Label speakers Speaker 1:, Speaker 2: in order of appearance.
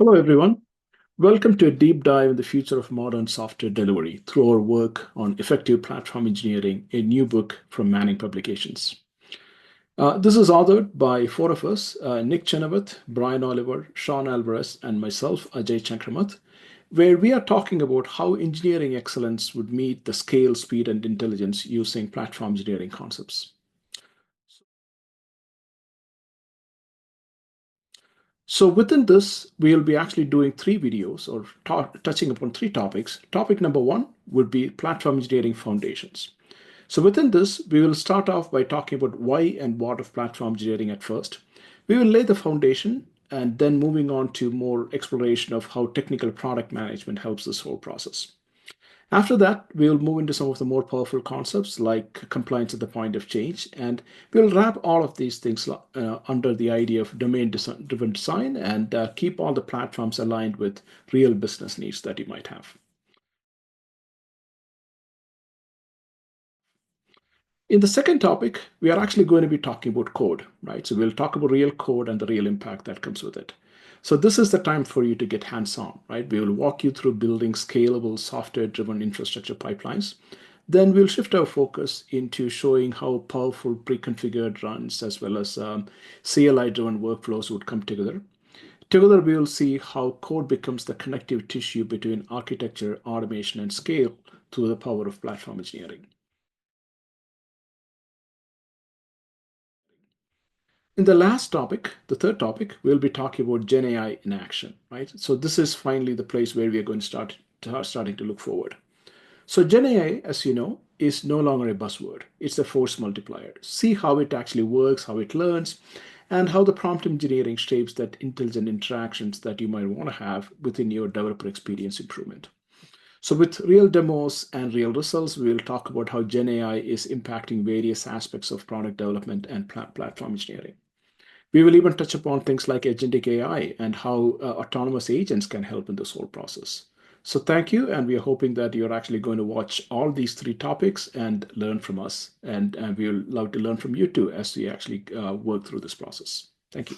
Speaker 1: Hello, everyone. Welcome to a deep dive in the future of modern software delivery through our work on effective platform engineering, a new book from Manning Publications. This is authored by four of us, Nick Chenoweth, Brian Oliver, Sean Alvarez, and myself, Ajay Chankramath, where we are talking about how engineering excellence would meet the scale, speed, and intelligence using platform engineering concepts. So within this, we'll be actually doing three videos or touching upon three topics. Topic number one would be platform engineering foundations. So within this, we will start off by talking about why and what of platform engineering at first. We will lay the foundation and then moving on to more exploration of how technical product management helps this whole process. After that, we'll move into some of the more powerful concepts like compliance at the point of change, and we'll wrap all of these things under the idea of domain-driven design and keep all the platforms aligned with real business needs that you might have. In the second topic, we are actually going to be talking about code, right? So we'll talk about real code and the real impact that comes with it. So this is the time for you to get hands-on, right? We will walk you through building scalable software-driven infrastructure pipelines. Then we'll shift our focus into showing how powerful pre-configured runs as well as CLI-driven workflows would come together. Together, we will see how code becomes the connective tissue between architecture, automation, and scale through the power of platform engineering. In the last topic, the third topic, we'll be talking about Gen AI in action, right? So this is finally the place where we are going to starting to look forward. So Gen AI, as you know, is no longer a buzzword. It's a force multiplier. See how it actually works, how it learns, and how the prompt engineering shapes that intelligent interactions that you might want to have within your developer experience improvement. So with real demos and real results, we'll talk about how Gen AI is impacting various aspects of product development and platform engineering. We will even touch upon things like agentic AI and how autonomous agents can help in this whole process. So thank you, and we are hoping that you're actually going to watch all these three topics and learn from us. And we'll love to learn from you too as we actually work through this process. Thank you.